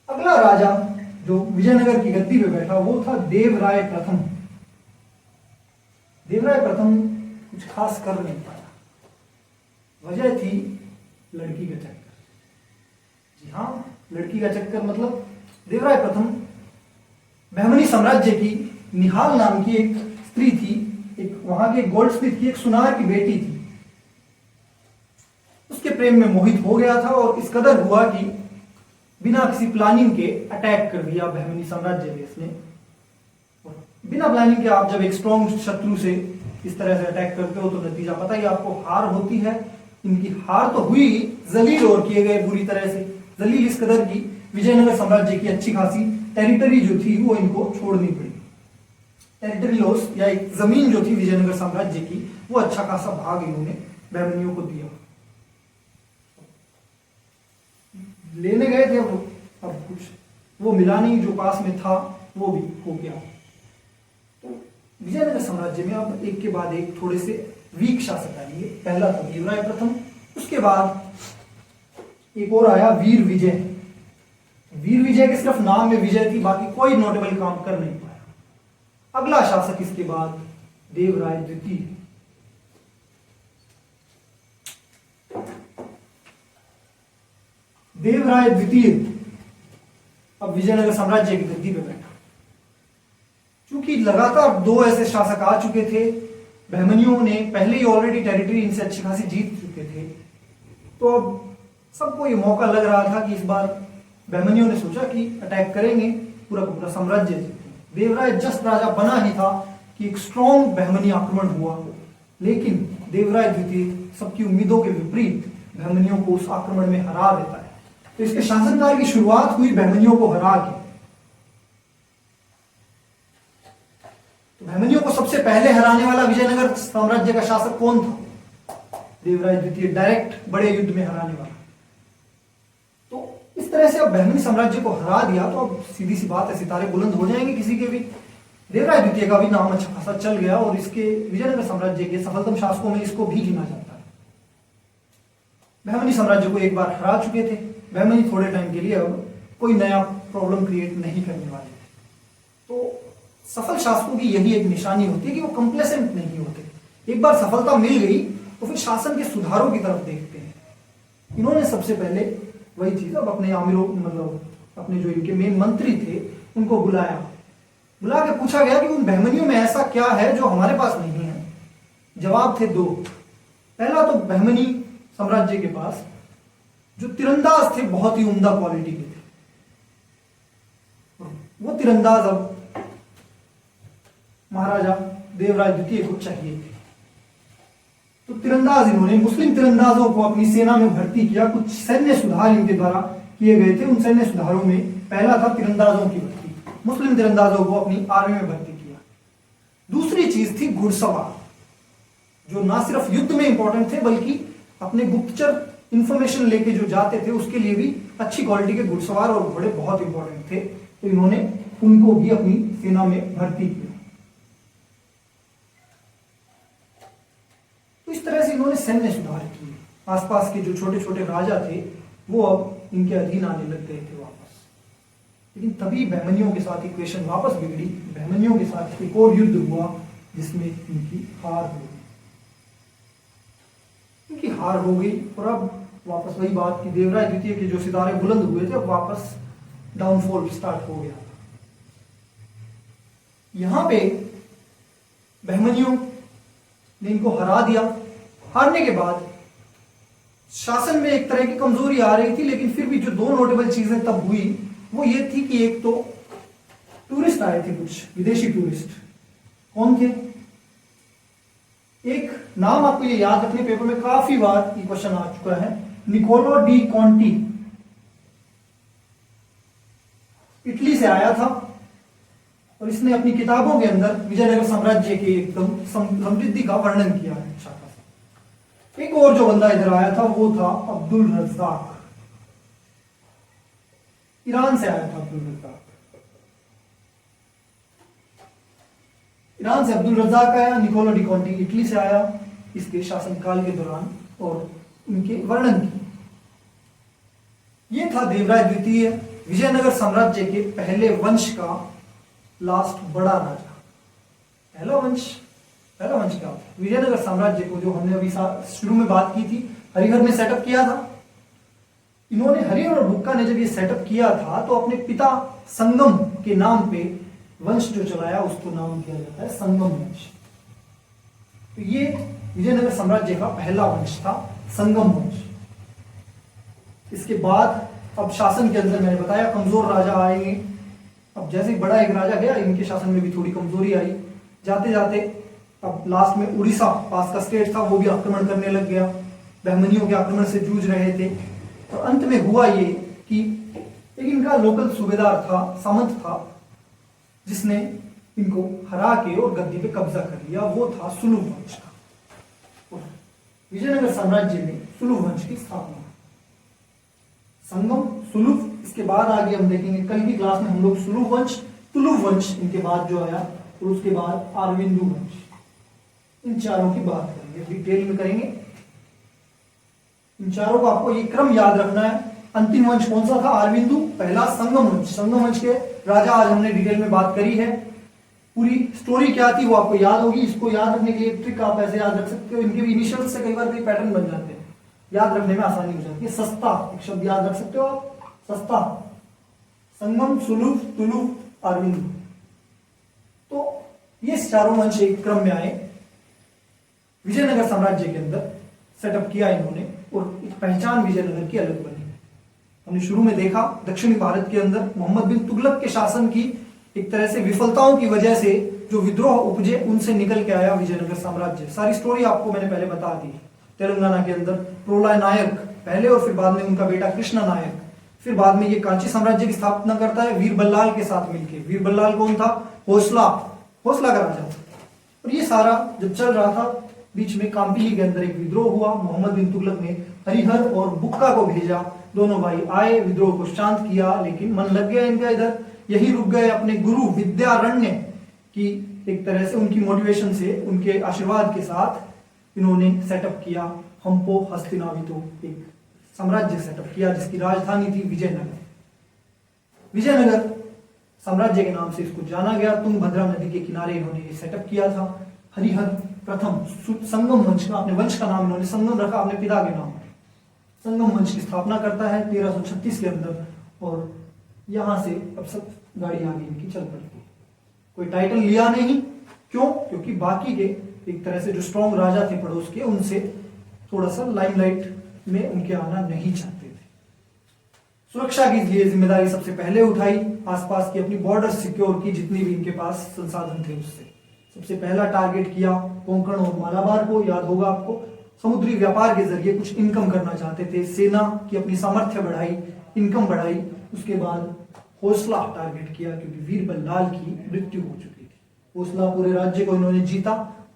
अगला राजा जो विजयनगर की गद्दी पे बैठा वो था देवराय प्रथम। देवराय प्रथम कुछ खास कर नहीं पाया, वजह थी लड़की का चक्कर। जी हाँ, लड़की का चक्कर मतलब देवराय प्रथम बहमनी साम्राज्य की निहाल नाम की एक स्त्री थी, एक वहां के गोल्ड स्मिथ की एक सुनार की बेटी थी। उसके प्रेम में मोहित हो गया था और इस कदर हुआ कि बिना किसी प्लानिंग के अटैक कर दिया बहमनी साम्राज्य में इसने। बिना प्लानिंग के आप जब एक स्ट्रॉन्ग शत्रु से इस तरह से अटैक करते हो तो नतीजा पता ही आपको, हार होती है। इनकी हार तो हुई, जलील और किए गए बुरी तरह से। जलील इस कदर की विजयनगर साम्राज्य की अच्छी खासी टेरिटरी जो थी वो इनको छोड़नी पड़ी। टेरिटरी लॉस या एक जमीन जो थी विजयनगर साम्राज्य की, वो अच्छा खासा भाग इन्होंने बहमनियों को दिया। लेने गए थे, अब कुछ वो मिला नहीं, जो पास में था वो भी हो गया। तो विजयनगर साम्राज्य में अब एक के बाद एक थोड़े से वीक शासक आएंगे। पहला था देवराय प्रथम, उसके बाद एक और आया वीर विजय। वीर विजय के सिर्फ नाम में विजय थी, बाकी कोई नोटेबल काम कर नहीं पाया। अगला शासक इसके बाद देवराय द्वितीय। देवराय द्वितीय अब विजयनगर साम्राज्य की गद्दी पे बैठा। क्योंकि लगातार दो ऐसे शासक आ चुके थे, बहमनियों ने पहले ही ऑलरेडी टेरिटरी इनसे अच्छी खासी जीत चुके थे, तो अब सबको ये मौका लग रहा था कि इस बार बहमनियों ने सोचा कि अटैक करेंगे, पूरा का पूरा साम्राज्य जीतेंगे। देवराय जस्ट राजा बना ही था कि एक स्ट्रॉन्ग बहमनी आक्रमण हुआ, लेकिन देवराय द्वितीय सबकी उम्मीदों के विपरीत बहमनियों को उस आक्रमण में हरा देता है। तो इसके शासनकाल की शुरुआत हुई बहमनियों को हरा के। तो बहमनियों को सबसे पहले हराने वाला विजयनगर साम्राज्य का शासक कौन था? देवराय द्वितीय, डायरेक्ट बड़े युद्ध में हराने वाला। तो इस तरह से अब बहमनी साम्राज्य को हरा दिया, तो अब सीधी सी बात है, सितारे बुलंद हो जाएंगे किसी के भी। देवराय द्वितीय का भी नाम अच्छा खासा चल गया और इसके विजयनगर साम्राज्य के सफलतम शासकों में इसको भी गिना जाता है। बहमनी साम्राज्य को एक बार हरा चुके थे, बहमनी थोड़े टाइम के लिए अब कोई नया प्रॉब्लम क्रिएट नहीं करने वाले थे। तो सफल शासकों की यही एक निशानी होती है कि वो कंप्लेसेंट नहीं होते। एक बार सफलता मिल गई तो फिर शासन के सुधारों की तरफ देखते हैं। इन्होंने सबसे पहले वही चीज, अब अपने आमिरों मतलब अपने जो इनके मेन मंत्री थे उनको बुला के पूछा गया कि उन बहमनियों में ऐसा क्या है जो हमारे पास नहीं है। जवाब थे दो। पहला तो बहमनी साम्राज्य के पास जो तीरंदाज थे बहुत ही उम्दा क्वालिटी के थे। वो तीरंदाज अब महाराजा देवराय द्वितीय को चाहिए थे। तो तीरंदाज इन्होंने मुस्लिम तीरंदाजों को अपनी सेना में भर्ती किया। कुछ सैन्य सुधार इनके द्वारा किए गए थे। उन सैन्य सुधारों में पहला था तीरंदाजों की भर्ती, मुस्लिम तीरंदाजों को अपनी आर्मी में भर्ती किया। दूसरी चीज थी घुड़सवार, जो ना सिर्फ युद्ध में इंपॉर्टेंट थे बल्कि अपने गुप्तचर इंफॉर्मेशन लेके जो जाते थे उसके लिए भी अच्छी क्वालिटी के घुड़सवार और घोड़े बहुत इंपॉर्टेंट थे। तो इन्होंने उनको भी अपनी सेना में भर्ती किया। तो इस तरह से इन्होंने सैन्य सुधार किए। आसपास के जो छोटे छोटे राजा थे वो अब इनके अधीन आने लग गए थे वापस। लेकिन तभी बहमनियों के साथ इक्वेशन वापस बिगड़ी। बहमनियों के साथ एक और युद्ध हुआ जिसमें इनकी हार हो गई। इनकी हार हो गई और अब वापस वही बात कि देवराय द्वितीय के जो सितारे बुलंद हुए थे अब वापस डाउनफॉल स्टार्ट हो गया। यहां पे बहमनियों ने इनको हरा दिया। हारने के बाद शासन में एक तरह की कमजोरी आ रही थी, लेकिन फिर भी जो दो नोटेबल चीजें तब हुई वो ये थी कि एक तो टूरिस्ट आए थे, कुछ विदेशी टूरिस्ट। कौन थे? एक नाम आपको ये याद रखने, पेपर में काफी बार ये क्वेश्चन आ चुका है, निकोलो डी कॉन्टी। इटली से आया था और इसने अपनी किताबों के अंदर विजयनगर साम्राज्य के एकदम समृद्धि का वर्णन किया है अच्छा खासा। एक और जो बंदा इधर आया था वो था अब्दुल रज्जाक। ईरान से आया था अब्दुल रज्जाक। ईरान से अब्दुल रज्जाक आया। निकोलो डी कॉन्टी इटली से आया इसके शासनकाल के दौरान और उनके वर्णन की। ये था देवराय द्वितीय, विजयनगर साम्राज्य के पहले वंश का लास्ट बड़ा राजा। पहला वंश क्या था? विजयनगर साम्राज्य को जो हमने अभी शुरू में बात की थी, हरिहर ने सेटअप किया था। इन्होंने, हरिहर और बुक्का ने जब ये सेटअप किया था तो अपने पिता संगम के नाम पे वंश जो चलाया उसको नाम दिया जाता है संगम वंश। तो ये विजयनगर साम्राज्य का पहला वंश था, संगम वंश। इसके बाद अब शासन के अंदर मैंने बताया कमजोर राजा आएंगे। अब जैसे ही बड़ा एक राजा गया इनके शासन में भी थोड़ी कमजोरी आई। जाते जाते अब लास्ट में उड़ीसा पास का स्टेट था वो भी आक्रमण करने लग गया। बहमनियों के आक्रमण से जूझ रहे थे। और अंत में हुआ ये कि एक इनका लोकल सूबेदार था, सामंत था, जिसने इनको हरा के और गद्दी पे कब्जा कर लिया। वो था सुलुभ वंश का। विजयनगर साम्राज्य में सुलुभ वंश की स्थापना। संगम सुलुभ, इसके बाद आगे हम देखेंगे कल की क्लास में हम लोग सुलुभ वंश, तुलुभ वंश, इनके बाद जो आया, और उसके बाद आरविंदु वंश, इन चारों की बात करेंगे, डिटेल में करेंगे। इन चारों को आपको ये क्रम याद रखना है। अंतिम वंश कौन सा था? आरविंदु। पहला संगम वंश, संगम वंश के राजा आज हमने डिटेल में बात करी है। पूरी स्टोरी क्या थी वो आपको याद होगी। इसको याद रखने के लिए ट्रिक आप ऐसे याद रख सकते हो, इनके इनिशियल से कई बार कई पैटर्न बन जाते हैं, याद रखने में आसानी हो जाती है। सस्ता एक शब्द याद रख सकते हो आप, सस्ता, संगम, सुलुभ, तुलुभ, आरविंदु। तो ये चारों वंश एक क्रम में आए, विजयनगर साम्राज्य के अंदर सेटअप किया इन्होंने, और एक पहचान विजयनगर की अलग बनी। हमने शुरू में देखा दक्षिणी भारत के अंदर मोहम्मद बिन तुगलक के शासन की एक तरह से विफलताओं की वजह से जो विद्रोह उपजे, उनसे निकल के आया विजयनगर साम्राज्य। सारी स्टोरी आपको मैंने पहले बता दी। तेलंगाना के अंदर प्रोलय नायक पहले, और फिर बाद में उनका बेटा कृष्णा नायक, फिर बाद में ये कांची साम्राज्य की स्थापना करता है वीर बल्लाल के साथ मिलकर। वीर बल्लाल कौन था? हौसला का राजा था। और ये सारा जब चल रहा था, बीच में काम्पिली के अंदर एक विद्रोह हुआ। मोहम्मद बिन तुगलक ने हरिहर और बुक्का को भेजा, दोनों भाई आए, विद्रोह को शांत किया, लेकिन मन लग गया इनका इधर, यही रुक गए अपने गुरु विद्यारण्य की एक तरह से, उनकी मोटिवेशन से, उनके आशीर्वाद के साथ इन्होंने सेटअप किया हम्पो हस्तिनावितो, एक साम्राज्य सेटअप किया जिसकी राजधानी थी विजयनगर। विजयनगर साम्राज्य के नाम से इसको जाना गया। तुंगभद्रा नदी के किनारे इन्होंने ये सेटअप किया था। हरिहर प्रथम संगम वंश का, अपने वंश का नाम इन्होंने संगम रखा अपने पिता के नाम पर। संगम वंश की स्थापना करता है 1336 के अंदर, और यहां से अब सब गाड़ी आगे इनकी चल पड़ती है। कोई टाइटल लिया नहीं, क्यों? क्योंकि बाकी के एक तरह से जो स्ट्रॉन्ग राजा थे पड़ोस के, उनसे थोड़ा सा लाइमलाइट में उनके आना नहीं चाहते थे। सुरक्षा की लिए जिम्मेदारी सबसे पहले उठाई, आसपास की अपनी बॉर्डर सिक्योर की, जितनी भी इनके पास संसाधन थे उससे सबसे पहला टारगेट किया कोंकण और मालाबार को। याद होगा आपको, समुद्री व्यापार के जरिए कुछ इनकम करना चाहते थे। सेना की अपनी सामर्थ्य बढ़ाई, इनकम बढ़ाई। उसके बाद हौसला टारगेट किया, क्योंकि वीर बल्लाल की मृत्यु हो चुकी थी। हौसला पूरे राज्य को इन्होंने जीता,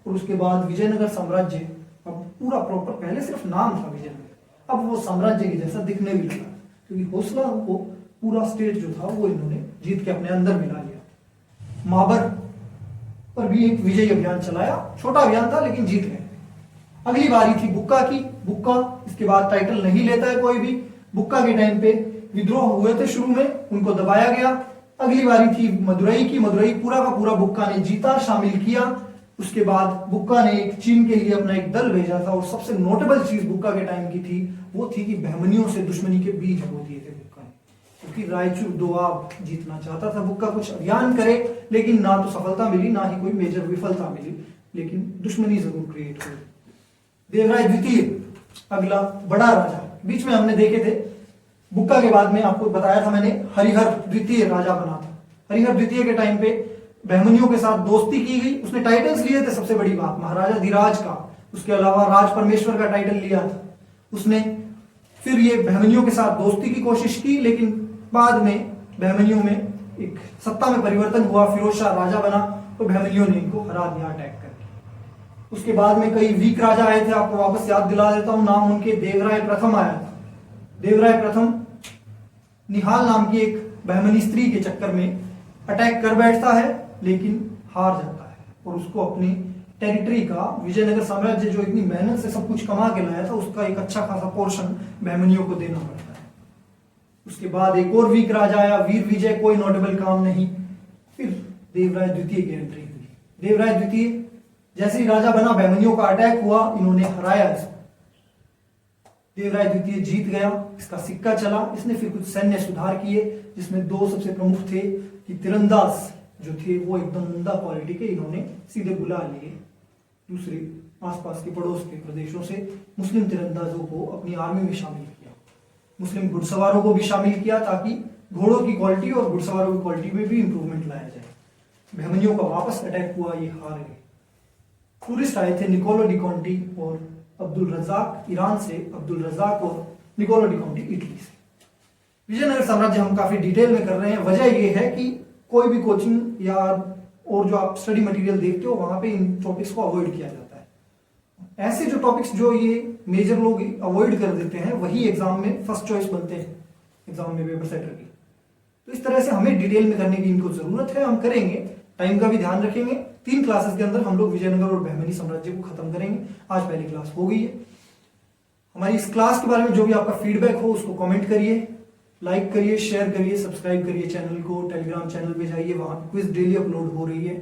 और उसके बाद विजयनगर साम्राज्य अब पूरा प्रॉपर, पहले सिर्फ नाम था विजयनगर, अब वो साम्राज्य के जैसा दिखने भी लगा, क्योंकि हौसला को पूरा स्टेट जो था वो इन्होंने जीत के अपने अंदर मिला लिया। माबर पर भी एक विजय अभियान चलाया, छोटा अभियान था लेकिन जीत गए। अगली बारी थी बुक्का की। बुक्का इसके बाद टाइटल नहीं लेता है कोई भी। बुक्का के टाइम पे विद्रोह हुए थे शुरू में, उनको दबाया गया। अगली बारी थी मदुरई की। मदुरई पूरा का पूरा बुक्का ने जीता, शामिल किया। उसके बाद बुक्का ने एक चीन के लिए अपना एक दल भेजा था, और सबसे नोटेबल चीज बुक्का के टाइम की थी वो थी कि बहमनियों से दुश्मनी के बीज बो दिए थे बुक्का ने, क्योंकि रायचूर दोआब जीतना चाहता था बुक्का। कुछ अभियान करे, लेकिन ना तो सफलता मिली, ना ही कोई मेजर विफलता मिली, लेकिन दुश्मनी जरूर क्रिएट हुई। देवराय द्वितीय अगला बड़ा राजा, बीच में हमने देखे थे बुक्का के बाद में आपको बताया था मैंने, हरिहर द्वितीय राजा बना था। हरिहर द्वितीय के टाइम पे बहमनियों के साथ दोस्ती की गई। उसने टाइटल्स लिए थे, सबसे बड़ी बात महाराजा धीराज का, उसके अलावा राज परमेश्वर का टाइटल लिया था उसने। फिर ये बहमनियों के साथ दोस्ती की कोशिश की, लेकिन बाद में बहमनियों में एक सत्ता में परिवर्तन हुआ, फिरोज शाह राजा बना, तो बहमनियों ने इनको हरा दिया अटैक करके। उसके बाद में कई वीक राजा आए थे, आपको वापस याद दिला देता हूं नाम उनके। देवराय प्रथम आया था। देवराय प्रथम निहाल नाम की एक बहमनी स्त्री के चक्कर में अटैक कर बैठता है, लेकिन हार जाता है, और उसको अपनी टेरिटरी का, विजयनगर साम्राज्य जो इतनी मेहनत से सब कुछ कमा के लाया था, उसका एक अच्छा खासा पोर्शन बहमनियों को देना पड़ता है। उसके बाद एक और वीक राजा आया, वीर विजय, कोई नोटेबल काम नहीं। फिर देवराय द्वितीय की एंट्री हुई। देवराय द्वितीय जैसे ही राजा बना, बहमनियों का अटैक हुआ, इन्होंने हराया इसको। देवराय द्वितीय जीत गया, इसका सिक्का चला। इसने फिर कुछ सैन्य सुधार किए, जिसमें दो सबसे प्रमुख थे कि तीरंदाज जो थे वो एकदम उम्दा क्वालिटी के इन्होंने सीधे बुला लिए दूसरे आसपास के पड़ोस के प्रदेशों से। मुस्लिम तीरंदाजों को अपनी आर्मी में शामिल किया। मुस्लिम घुड़सवारों को भी शामिल किया, ताकि घोड़ों की क्वालिटी और घुड़सवारों की क्वालिटी में भी इंप्रूवमेंट लाया जाए। बहमनियों का वापस अटैक हुआ, ये हार गए। टूरिस्ट आए थे निकोलो डी कॉन्टी और अब्दुल रजाक ईरान से, अब्दुल रजाक और निकोलो डी कॉन्टी इटली से। विजयनगर साम्राज्य हम काफी डिटेल में कर रहे हैं। वजह यह है कि कोई भी कोचिंग या और जो आप स्टडी मटेरियल देखते हो, वहां पे इन टॉपिक्स को अवॉइड किया जाता है। ऐसे जो टॉपिक्स जो ये मेजर लोग अवॉइड कर देते हैं, वही एग्जाम में फर्स्ट चॉइस बनते हैं। एग्जाम में पेपर सेटर की। तो इस तरह से हमें डिटेल में करने की इनको जरूरत है, हम करेंगे, टाइम का भी ध्यान रखेंगे। 3 क्लासेस के अंदर हम लोग विजयनगर और बहमनी साम्राज्य को खत्म करेंगे। आज पहली क्लास हो गई है। हमारी इस क्लास के बारे में जो भी आपका फीडबैक हो उसको कमेंट करिए, लाइक करिए, शेयर करिए, सब्सक्राइब करिए चैनल को। टेलीग्राम चैनल पे जाइए, वहां क्विज डेली अपलोड हो रही है।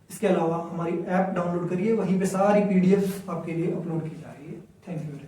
इसके अलावा हमारी ऐप डाउनलोड करिए, वहीं पे सारी पीडीएफ आपके लिए अपलोड की जा रही है। Thank you.